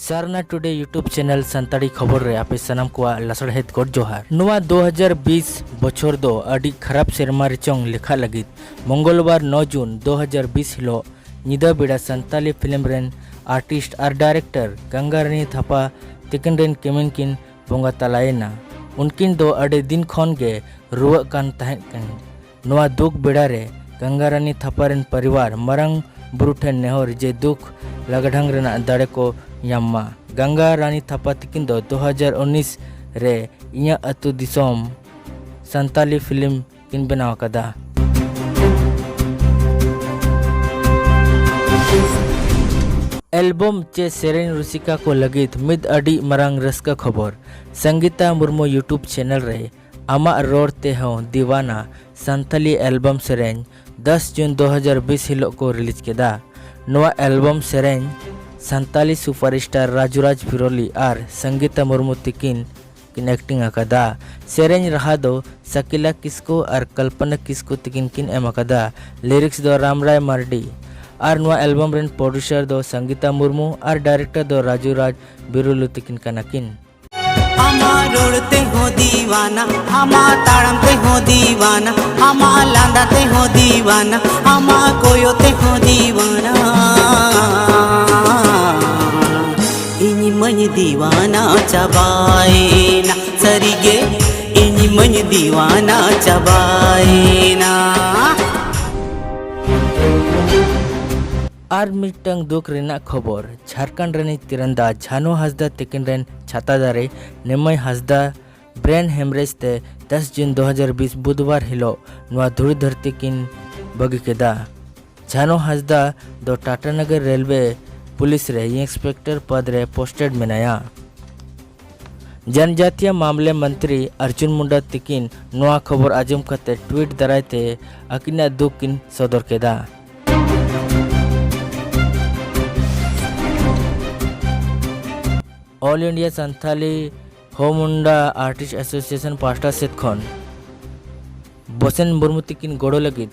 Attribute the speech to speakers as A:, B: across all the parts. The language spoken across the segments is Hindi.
A: सारना टुडे यूट्यूब चैनल संताड़ी खबर रे आपे सनाम को लसड़हेद कोट जोहार नुआ 2020 बछर दो अडी खराब सेरमा रेचोंग लेखा लगित मंगलवार 9 जून 2020 हिलो निदा बेड़ा संताली फिल्म रेन आर्टिस्ट और डायरेक्टर गंगारानी थापा तिकिन रेन केमिन किन बोंगा तलायना उनकिन दो अडे दिन खन गे रुआ कान तहन कन नुआ दुख बेड़ा रे गंगारानी थापा रेन परिवार मरंग बुरुठेन नेहर जे दुख लगढ़ंग रेना दाड़े को याम्मा गंगा रानी थापा तिकिन दो 2019 रे इया अतु दिसोम संताली फिल्म किन बनाव कदा एल्बम चे सेरेन रुसिका को लगित मिद अडी मरंग रस्का खबर संगीता मुर्मू यूट्यूब चैनल रे आमा रोड ते हो दीवाना संताली एल्बम सेरेन 10 जून 2020 हिलो को रिलीज केदा नवा एल्बम सेरेन संताली सुपरस्टार राजुराज फिरोली और संगीता मुर्मू तिकिन किन एक्टिंग अकदा सेरेन रहा दो सकीला किस्को और कल्पना किस्को तिकिन किन एम अकदा लिरिक्स दो रामराय मार्डी और नवा एल्बम रेन प्रोड्यूसर दो संगीता मुर्मू और डायरेक्टर दो राजुराज बिरुलु तिकिन कनाकिन
B: हमा रोड़ते हो दीवाना हमा ताड़मते हो दीवाना हमा लांदाते हो दीवाना हमा कोयोते हो दीवाना इनी मन दीवाना चबाएना सरीगे इनी मन दीवाना चबाएना
A: और मिटंग दुख रेना खबर झारखंड रेनी तीरंदाज झानो हासदा तिकिन रेन छाता दारे नेमय हासदा ब्रेन हेमरेज ते 10 जून 2020 बुधवार हिलो नुआ धुड़ी धरती किन बगी केदा झानो हासदा दो टाटानगर रेलवे पुलिस रे इंस्पेक्टर पद रे पोस्टेड मेनाया जनजातीय मामले मंत्री अर्जुन मुंडा तिकिन नुआ खबर आजम कते ट्वीट दरायते अकिना दुख किन सदर केदा ऑल इंडिया संथाली होमुंडा आर्टिस्ट एसोसिएशन पास्टा सेत खन बसेन मुर्मू तिकिन गोड़ो लगित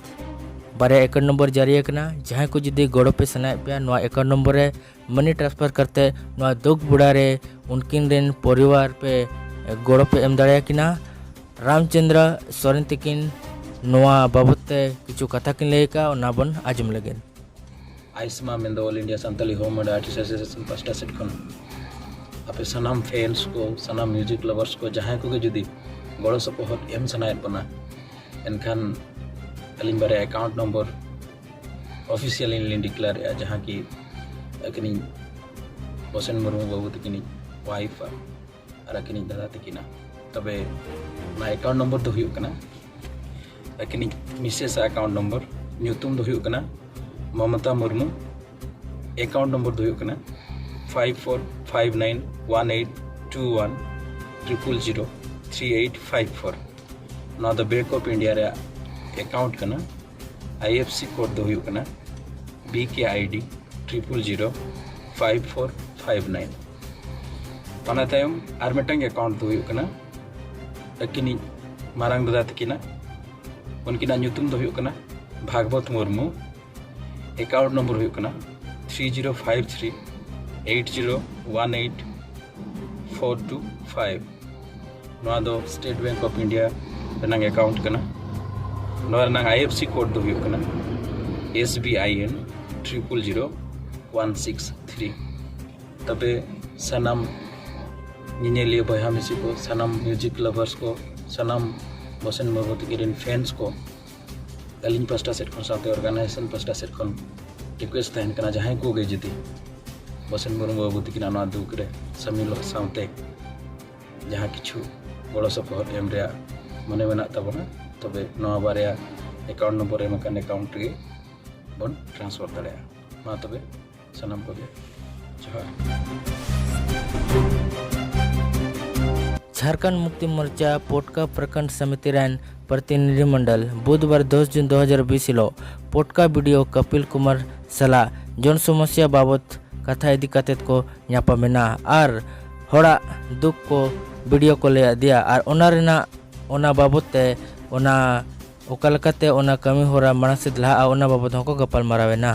A: बारे एकड़ नंबर जारी करना जहाँ को जुदी गोड़ो पे सना पे नवा एकड़ नंबर रे मनी ट्रांसफर करते नवा दुख बुढ़ा रे उनकिन रेन परिवार पे गोड़ो पे एम दाड़े किना रामचंद्र सोरेन तिकिन नवा बाबते किछु कथा किन लेका ओना बन आजम लगे
C: आइसमा मेन ऑल इंडिया संताली होमुंडा आर्टिस्ट एसोसिएशन पास्टा सेत खन आपे सनाम फैंस को सनाम म्यूजिक लवर्स को जहाँ को जुदी गड़ो सपोहट एम सनायत बना एनखान अलिन बारे अकाउंट नंबर ऑफिशियल इन डिक्लेयर जहाँ की अकनी बसेन मुर्मू बाबू तकिनी वाइफ और अकनी दादा तकिना तबे ना अकाउंट नंबर दो हुयुक कना अकनी मिसेस अकाउंट नंबर न्यूतुम दो हुयुक कना ममता मुर्मू अकाउंट नंबर दो हुयुक कना 5459182100003854 ना द बैंक ऑफ इंडिया रे अकाउंट कना IFC कोड दो हुयुक कना BKID 00054559 ᱚᱱᱟ ᱛᱟᱭᱚᱢ ᱟᱨ ᱢᱤᱫᱴᱟᱝ अकाउंट दो हुयुक कना अकिनी मारांग दादा तकिना उनकिना ᱧᱩᱛᱩᱢ दो हुयुक कना भागवत मुर्मू अकाउंट नंबर हुयुक कना 3053 80184225 नवा दो स्टेट बैंक ऑफ इंडिया रनांग अकाउंट कना नवा रनांग IFC कोड दो हुयुक कना SBIN 000163 तबे सनम निनेलियो बहा मिसी को सनम म्यूजिक लवर्स को सनम बसेन मुर्मू तिकिन फैंस को अलिन पास्टा सेट खन साथे ऑर्गेनाइजेशन पास्टा सेट खन रिक्वेस्ट तहन कना जहां को गे जदी बसेन मुर्मू बाबू तकिन ना दुख रे समिल साउते जहाँ किछु गड़ो सपोहट एम रे मने मेना तबना तबे नवा बारिया अकाउंट नंबर एम कन अकाउंट रे बन ट्रांसफर दाड़े मा तबे सनम को जोहार
A: झारखंड मुक्ति मोर्चा पोटका प्रखंड समिति रैन प्रतिनिधिमंडल बुधवार 10 जून 2020 हिलो पोटका वीडियो कपिल कुमार सला जन समस्या बाबत कथा इदी कतेत को ᱧᱟᱯᱟᱢᱮᱱᱟ और होड़ा दुख को वीडियो को ले दिया और ओना बाबत ते ओना ओका लेकाते ओना कमी होरा मानसिक लहा ओना बाबत को गपाल मारावेना।